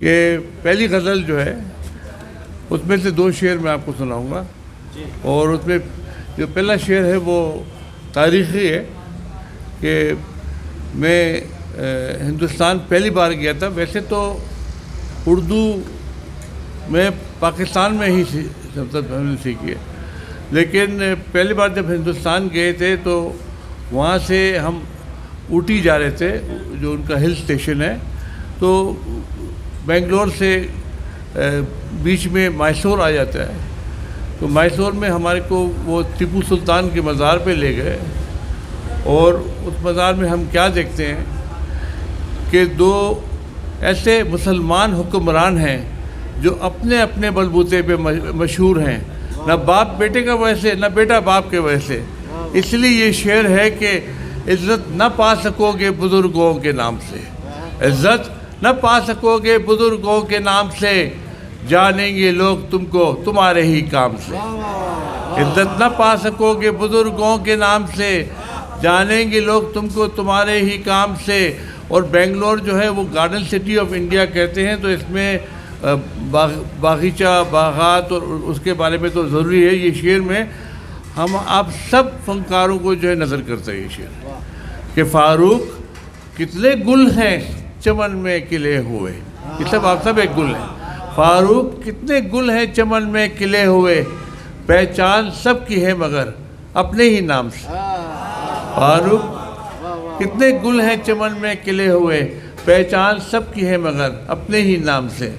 کہ پہلی غزل جو ہے اس میں سے دو شعر میں آپ کو سناؤں گا، اور اس میں جو پہلا شعر ہے وہ تاریخی ہے کہ میں ہندوستان پہلی بار گیا تھا۔ ویسے تو اردو میں پاکستان میں ہی سیکھی ہے، لیکن پہلی بار جب ہندوستان گئے تھے تو وہاں سے ہم اوٹی جا رہے تھے، جو ان کا ہل اسٹیشن ہے، تو بنگلور سے بیچ میں میسور آ جاتا ہے، تو میسور میں ہمارے کو وہ ٹیپو سلطان کے مزار پہ لے گئے، اور اس مزار میں ہم کیا دیکھتے ہیں کہ دو ایسے مسلمان حکمران ہیں جو اپنے اپنے بلبوتے پہ مشہور ہیں، نہ باپ بیٹے کا ویسے نہ بیٹا باپ کے ویسے۔ اس لیے یہ شعر ہے کہ عزت نہ پا سکو گے بزرگوں کے نام سے، عزت نہ پا سکو گے بزرگوں کے نام سے، جانیں گے لوگ تم کو تمہارے ہی کام سے۔ عزت نہ پا سکو گے بزرگوں کے نام سے، جانیں گے لوگ تم کو تمہارے ہی کام سے۔ اور بنگلور جو ہے وہ گارڈن سٹی آف انڈیا کہتے ہیں، تو اس میں باغیچہ باغات اور اس کے بارے میں تو ضروری ہے۔ یہ شعر میں ہم آپ سب فنکاروں کو جو ہے نظر کرتا ہے یہ شعر کہ فاروق کتنے گل ہیں چمن میں کھلے ہوئے، یہ سب آپ سب ایک گل ہیں۔ فاروق کتنے گل ہیں چمن میں کھلے ہوئے، پہچان سب کی ہے مگر اپنے ہی نام سے۔ فاروق کتنے گل ہیں چمن میں کھلے ہوئے، پہچان سب کی ہے مگر اپنے ہی نام سے۔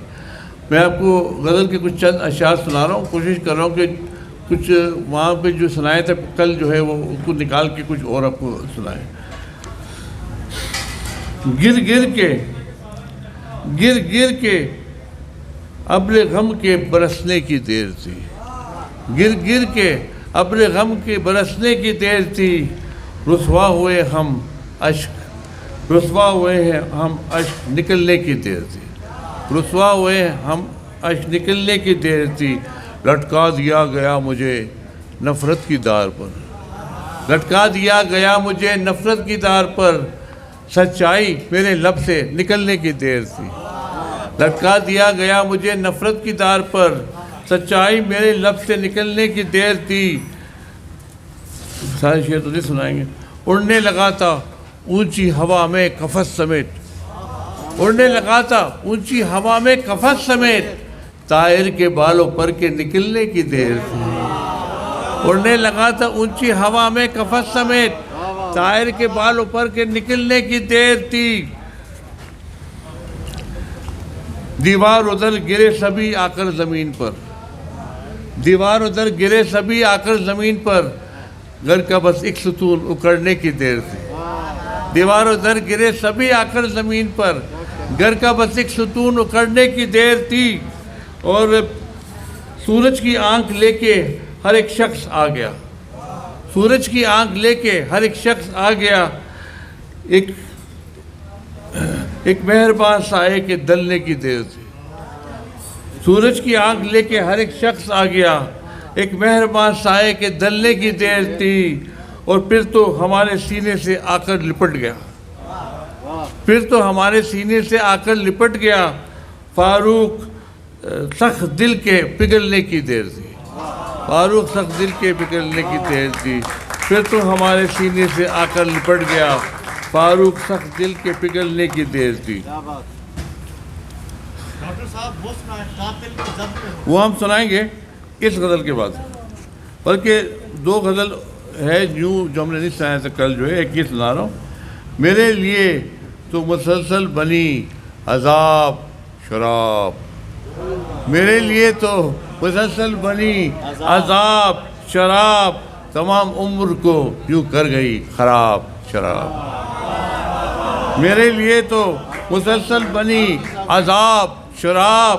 میں آپ کو غزل کے کچھ چند اشعار سنا رہا ہوں، کوشش کر رہا ہوں کہ کچھ وہاں پہ جو سنائے تھے کل جو ہے وہ اس کو نکال کے کچھ اور آپ کو سنائیں۔ گر گر کے ابر غم کے برسنے کی دیر تھی، گر گر کے ابر غم کے برسنے کی دیر تھی، رسوا ہوئے ہم اشک، رسوا ہوئے ہیں ہم اشک نکلنے کی دیر تھی، رسوا ہوئے ہم اشک نکلنے کی دیر تھی، لٹکا دیا گیا مجھے نفرت کی دار پر، لٹکا دیا گیا مجھے نفرت کی دار پر، سچائی میرے لب سے نکلنے کی دیر تھی، لٹکا دیا گیا مجھے نفرت کی دار پر، سچائی میرے لب سے نکلنے کی دیر تھی۔ سارے شعر تو نہیں سنائیں گے۔ اڑنے لگا تھا اونچی ہوا میں قفس سمیت، اڑنے لگا تھا اونچی ہوا میں قفس سمیت، طائر کے بالوں پر کے نکلنے کی دیر تھی، اڑنے لگا تھا اونچی ہوا میں قفس سمیت، طائر کے بالوں پر کے نکلنے کی دیر تھی۔ دیوار ادھر گرے سبھی آ کر زمین پر، دیوار ادھر گرے سبھی آ کر زمین پر، گھر کا بس ایک ستون اکڑنے کی دیر تھی، دیوار ادھر گرے سبھی آ کر زمین پر، گھر کا بس ایک ستون اکڑنے کی دیر تھی۔ اور سورج کی آنکھ لے کے ہر ایک شخص آ گیا، سورج کی آنکھ لے کے ہر ایک شخص آ گیا، ایک مہربان سائے کے دلنے کی دیر تھی، سورج کی آنکھ لے کے ہر ایک شخص آ گیا، ایک مہربان سائے کے دلنے کی دیر تھی، اور پھر تو ہمارے سینے سے آ کر لپٹ گیا، پھر تو ہمارے سینے سے آ کر لپٹ گیا، فاروق سخت دل کے پگھلنے کی دیر تھی، فاروق سخت دل کے پگھلنے کی دیر تھی، پھر تو ہمارے سینے سے آ کر لپٹ گیا، فاروق سخت دل کے پگھلنے کی دیر تھی۔ وہ ہم سنائیں گے اس غزل کے بعد، بلکہ دو غزل ہے جو ہم نے نہیں سنایا تھا کل، جو ہے ایک ہی سنا رہا ہوں۔ میرے لیے تو مسلسل بنی عذاب شراب، میرے لیے تو مسلسل بنی عذاب شراب، تمام عمر کو یوں کر گئی خراب شراب، میرے لیے تو مسلسل بنی عذاب شراب،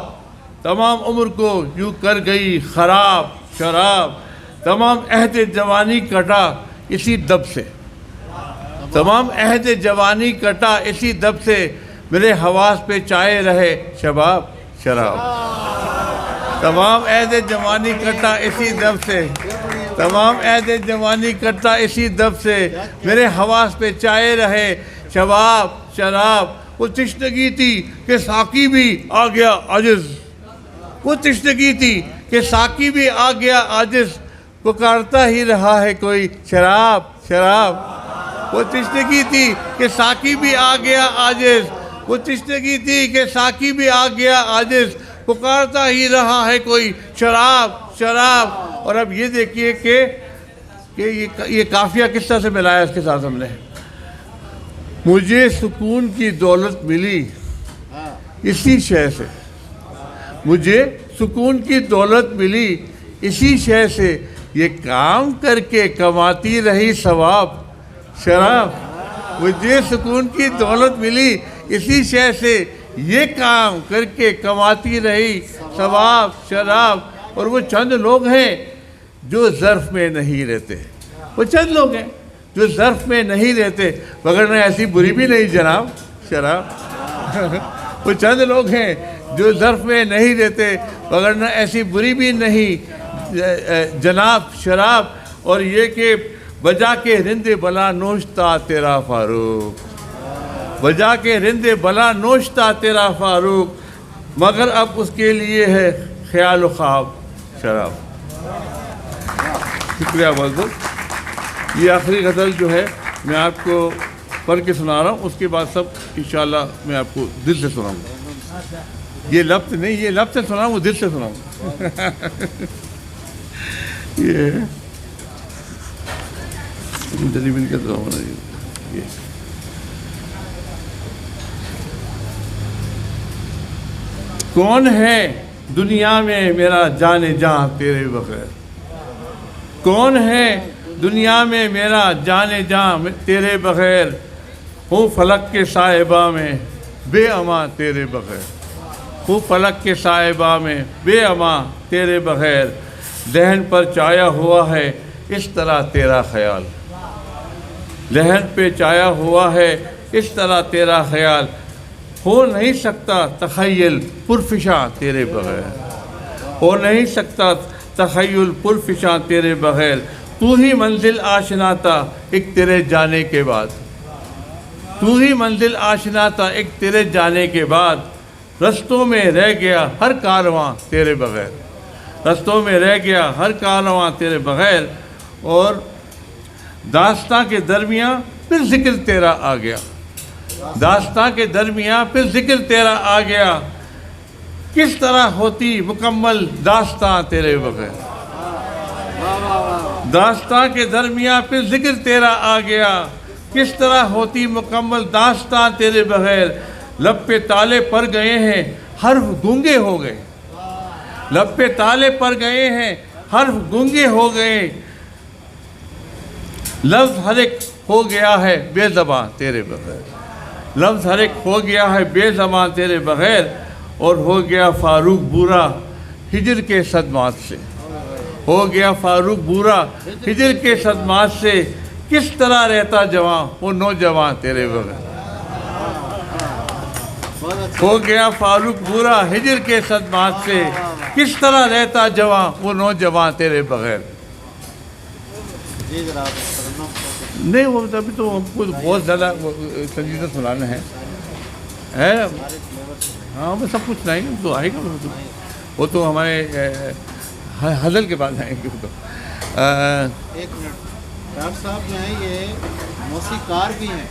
تمام عمر کو یوں کر گئی خراب شراب، تمام عہد جوانی کٹا اسی دب سے، تمام عہد جوانی کٹا اسی دب سے، میرے حواس پہ چائے رہے شباب شراب، تمام عہد جوانی کٹا اسی دب سے، تمام عہد جوانی کٹا اسی دب سے، میرے حواس پہ چائے رہے شباب شراب، وہ تشنگی تھی کہ ساقی بھی آ گیا عاجز، وہ تشنگی تھی کہ ساقی بھی آ گیا عاجز، پکارتا ہی رہا ہے کوئی شراب شراب۔ وہ تشنگی تھی کہ ساقی بھی آ گیا عاجز، وہ تشنگی تھی کہ ساقی بھی آ گیا عاجز، پکارتا ہی رہا ہے کوئی شراب شراب۔ اور اب یہ دیکھیے کہ یہ قافیہ کس طرح سے ملایا اس کے ساتھ ہم نے۔ مجھے سکون کی دولت ملی اسی شے سے، مجھے سکون کی دولت ملی اسی شے سے، یہ کام کر کے کماتی رہی ثواب شراب۔ مجھے سکون کی دولت ملی اسی شے سے، یہ کام کر کے کماتی رہی ثواب شراب۔ اور وہ چند لوگ ہیں جو ظرف میں نہیں رہتے، وہ چند لوگ ہیں جو ظرف میں نہیں رہتے، وگرنہ ایسی بری بھی نہیں جناب شراب۔ وہ چند لوگ ہیں جو ظرف میں نہیں رہتے، وگرنہ ایسی بری بھی نہیں جناب شراب۔ اور یہ کہ بجا کے رند بلا نوشتا تیرا فاروق، بجا کے رند بلا نوشتا تیرا فاروق، مگر اب اس کے لیے ہے خیال و خواب شراب۔ شکریہ بہت بہت۔ یہ آخری غزل جو ہے میں آپ کو پڑھ کے سنا رہا ہوں، اس کے بعد سب انشاءاللہ میں آپ کو دل سے سناؤں گا۔ یہ لفظ نہیں، یہ لفظ سے سناؤں گا، دل سے سناؤں گا۔ یہ جلدی مل کے یہ کون ہے دنیا میں میرا جان جاں تیرے بغیر، کون ہے دنیا میں میرا جان جاں تیرے بغیر، ہوں فلک کے صاحبہ میں بے اما تیرے بغیر، ہوں فلک کے صاحبہ میں بے اما تیرے بغیر، دہن پر چایا ہوا ہے اس طرح تیرا خیال، لہن پہ چایا ہوا ہے اس طرح تیرا خیال، ہو نہیں سکتا تخیل پرفشاں تیرے بغیر، ہو نہیں سکتا تخیل پرفشاں تیرے بغیر، تو ہی منزل آشنا تھا ایک تیرے جانے کے بعد، تو ہی منزل آشنا تھا ایک تیرے جانے کے بعد، رستوں میں رہ گیا ہر کارواں تیرے بغیر، رستوں میں رہ گیا ہر کارواں تیرے بغیر، اور داستاں کے درمیان پھر ذکر تیرا آ گیا، داستاں کے درمیان پھر ذکر تیرا آ گیا، کس طرح ہوتی مکمل داستاں تیرے بغیر، داستاں کے درمیان پھر ذکر تیرا آ گیا، کس طرح ہوتی مکمل داستاں تیرے بغیر، لب پہ تالے پڑ گئے ہیں حرف گونگے ہو گئے، لب پہ تالے پڑ گئے ہیں حرف گونگے ہو گئے، لفظ ہر ایک ہو گیا ہے بے زباں تیرے بغیر، لفظ ہر ایک ہو گیا ہے بے زباں تیرے بغیر، اور ہو گیا فاروق بورا ہجر کے صدمات سے، ہو گیا فاروق بورا ہجر کے صدمات سے، کس طرح رہتا جوان وہ نوجوان تیرے بغیر، ہو گیا فاروق بورا ہجر کے صدمات سے، کس طرح رہتا جوان وہ نوجوان تیرے بغیر۔ نہیں وہ ابھی تو ہم کو بہت زیادہ سنجیدہ سنانا ہے، ہاں وہ سب کچھ نہیں تو آئے گا، وہ تو ہمارے حضل کے بعد آئیں گے۔ تو ایک منٹ، ڈاکٹر صاحب جو ہیں یہ موسیقار بھی ہیں،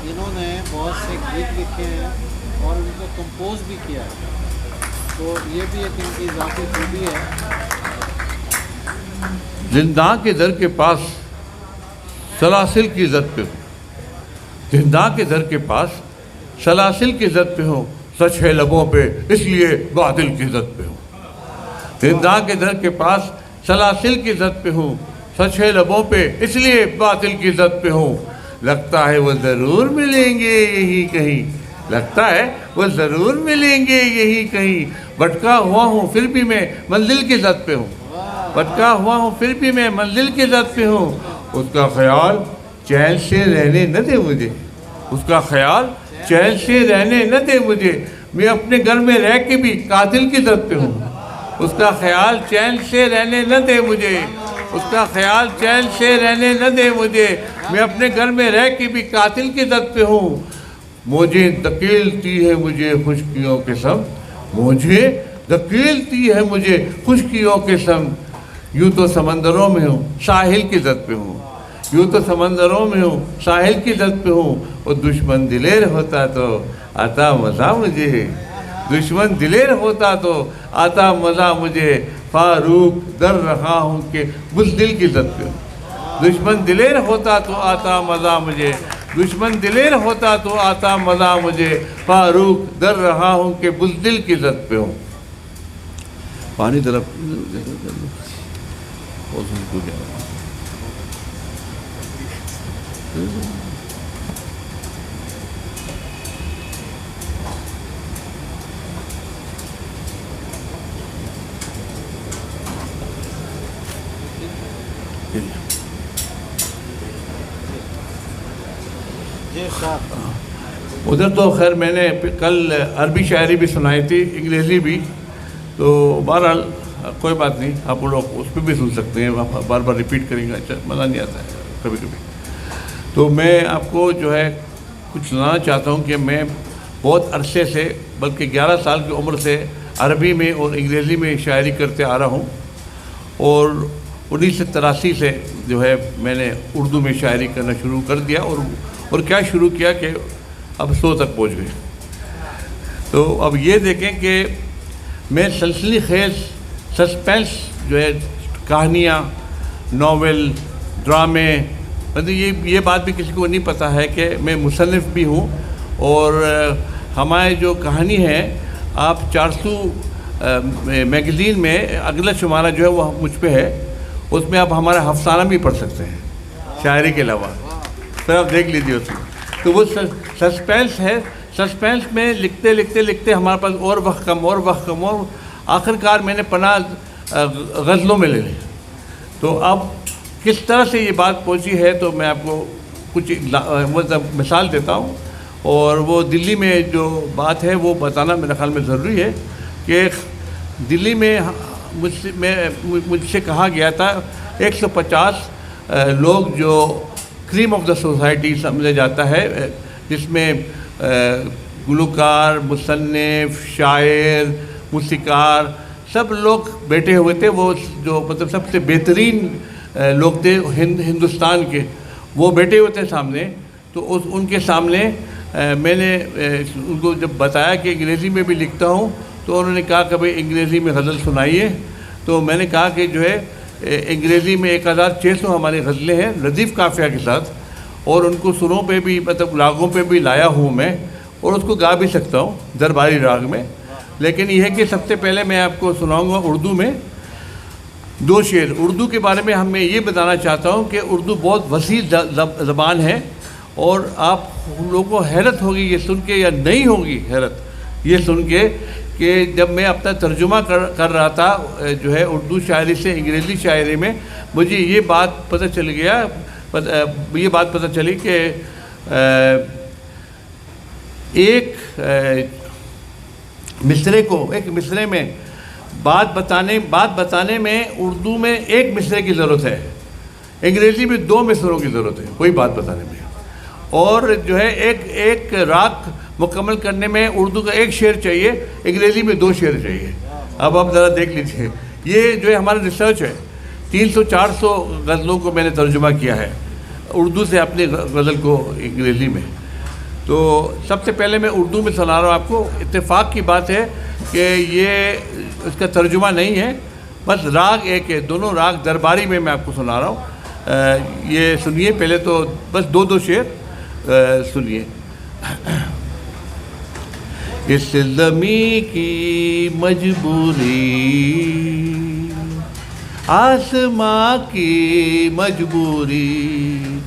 انہوں نے بہت سے گیت لکھے ہیں اور ان کو کمپوز بھی کیا ہے، تو یہ بھی ایک ان کی ذاتی خوبی ہے۔ زنداں کے در کے پاس سلاسل کی زد پہ ہو، زنداں کے در کے پاس سلاسل کی زد پہ ہو، سچ ہے لبوں پہ اس لیے باطل کی زد پہ ہو، زنداں کے در کے پاس سلاسل کی زد پہ ہوں، سچ ہے لبوں پہ اس لیے باطل کی زد پہ ہوں، لگتا ہے وہ ضرور ملیں گے یہی کہیں، لگتا ہے وہ ضرور ملیں گے یہی کہیں، بھٹکا ہوا ہوں پھر بھی میں منزل کی زد پہ ہوں، بھٹکا ہوا ہوں پھر بھی میں منزل کی زد پہ ہوں، اس کا خیال چین سے رہنے نہ دے مجھے، اس کا خیال چین سے رہنے نہ دے مجھے، میں اپنے گھر میں رہ کے بھی قاتل کی زد پہ ہوں، اس کا خیال چین سے رہنے نہ دے مجھے، اس کا خیال چین سے رہنے نہ دے مجھے، میں اپنے گھر میں رہ کے بھی قاتل کی زد پہ ہوں، مجھے دھکیلتی ہے مجھے خشکیوں کے سنگ، مجھے دھکیلتی ہے مجھے خشکیوں کے سنگ، یوں تو سمندروں میں ہوں ساحل کی زد پہ ہوں، یوں تو سمندروں میں ہوں ساحل کی زد پہ ہوں، اور دشمن دلیر ہوتا تو آتا مزہ مجھے، دشمن دلیر ہوتا تو آتا مزہ مجھے، فاروق در رہا ہوں کہ بزدل کی زد پہ ہوں، دشمن دلیر ہوتا تو آتا مزہ مجھے، دشمن دلیر ہوتا تو آتا مزہ مجھے، فاروق در رہا ہوں کہ بزدل کی زد پہ ہوں۔ پانی طرف جی صاحب، ادھر تو خیر میں نے کل عربی شاعری بھی سنائی تھی، انگریزی بھی، تو بہرحال کوئی بات نہیں، آپ لوگ اس پہ بھی سن سکتے ہیں، بار بار ریپیٹ کریں گے، اچھا مزہ نہیں آتا ہے کبھی کبھی۔ تو میں آپ کو جو ہے کچھ سنانا چاہتا ہوں کہ میں بہت عرصے سے، بلکہ 11 سال کی عمر سے عربی میں اور انگریزی میں شاعری کرتے آ رہا ہوں، اور 1983 سے جو ہے میں نے اردو میں شاعری کرنا شروع کر دیا، اور کیا شروع کیا کہ اب 100 تک پہنچ گئے۔ تو اب یہ دیکھیں کہ میں سلسلے خیز سسپینس جو ہے کہانیاں، ناول، ڈرامے، مطلب یہ بات بھی کسی کو نہیں پتہ ہے کہ میں مصنف بھی ہوں، اور ہمارے جو کہانی ہے آپ 400 میگزین میں اگلا شمارہ جو ہے وہ مجھ پہ ہے، اس میں آپ ہمارا افسانہ بھی پڑھ سکتے ہیں شاعری کے علاوہ، پھر آپ دیکھ لیجیے اس میں۔ تو وہ سسپینس ہے، سسپینس میں لکھتے لکھتے لکھتے ہمارے پاس اور وقت کم اور وقت کم، اور آخرکار میں نے پناہ غزلوں میں لے لی۔ تو اب کس طرح سے یہ بات پہنچی ہے تو میں آپ کو کچھ مثال دیتا ہوں، اور وہ دلی میں جو بات ہے وہ بتانا میرے خیال میں ضروری ہے کہ دلی میں مجھ سے کہا گیا تھا 150 لوگ جو کریم آف دا سوسائٹی سمجھا جاتا ہے، جس میں گلوکار، مصنف، شاعر، موسیقار سب لوگ بیٹھے ہوئے تھے، وہ جو مطلب سب سے بہترین لوگ تھے ہندوستان کے، وہ بیٹھے ہوئے تھے سامنے۔ تو ان کے سامنے میں نے ان کو جب بتایا کہ انگریزی میں بھی لکھتا ہوں، تو انہوں نے کہا کہ بھئی انگریزی میں غزل سنائیے۔ تو میں نے کہا کہ جو ہے انگریزی میں 1600 ہماری غزلیں ہیں ردیف قافیہ کے ساتھ، اور ان کو سروں پہ بھی مطلب راگوں پہ بھی لایا ہوں میں، اور اس کو گا بھی سکتا ہوں درباری راگ میں۔ لیکن یہ ہے کہ سب سے پہلے میں آپ کو سناؤں گا اردو میں 2 شعر۔ اردو کے بارے میں میں یہ بتانا چاہتا ہوں کہ اردو بہت وسیع زبان ہے، اور آپ لوگوں کو حیرت ہوگی یہ سن کے، یا نہیں ہوگی حیرت یہ سن کے، کہ جب میں اپنا ترجمہ کر رہا تھا جو ہے اردو شاعری سے انگریزی شاعری میں، مجھے یہ بات پتہ چلی کہ ایک مصرے میں بات بتانے میں اردو میں 1 مصرے کی ضرورت ہے، انگریزی میں 2 مصروں کی ضرورت ہے کوئی بات بتانے میں، اور جو ہے ایک راگ مکمل کرنے میں اردو کا 1 شعر چاہیے، انگریزی میں 2 شعر چاہیے۔ اب آپ ذرا دیکھ لیجیے، یہ جو ہے ہمارا ریسرچ ہے، 300-400 غزلوں کو میں نے ترجمہ کیا ہے اردو سے اپنی غزل کو انگریزی میں۔ تو سب سے پہلے میں اردو میں سنا رہا ہوں آپ کو۔ اتفاق کی بات ہے کہ یہ اس کا ترجمہ نہیں ہے، بس راگ ایک ہے، دونوں راگ درباری میں آپ کو سنا رہا ہوں۔ یہ سنیے پہلے تو بس 2 شعر سنیے۔ اس زمیں کی مجبوری، آسماں کی مجبوری،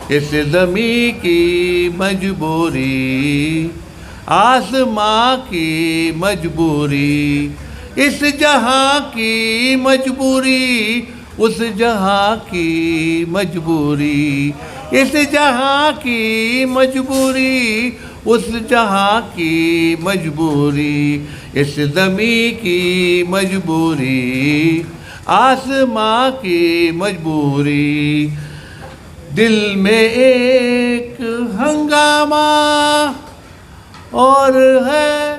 اس زمیں کی مجبوری، آسماں کی مجبوری، اس جہاں کی مجبوری، اس جہاں کی مجبوری، اس جہاں کی مجبوری، اس جہاں کی مجبوری، اس زمیں کی مجبوری، آسماں کی مجبوری، دل میں ایک ہنگامہ اور ہے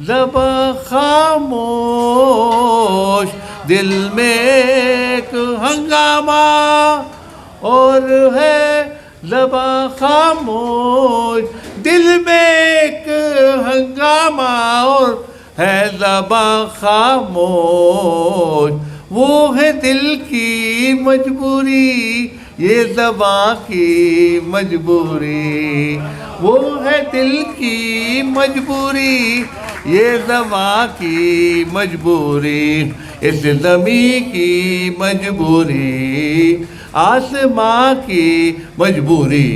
زباں خاموش، دل میں ایک ہنگامہ اور ہے زباں خاموش، دل میں ایک ہنگامہ اور ہے زباں خاموش، وہ ہے دل کی مجبوری، یہ زباں کی مجبوری، وہ ہے دل کی مجبوری، یہ زباں کی مجبوری، اس زمیں کی مجبوری، آسماں کی مجبوری۔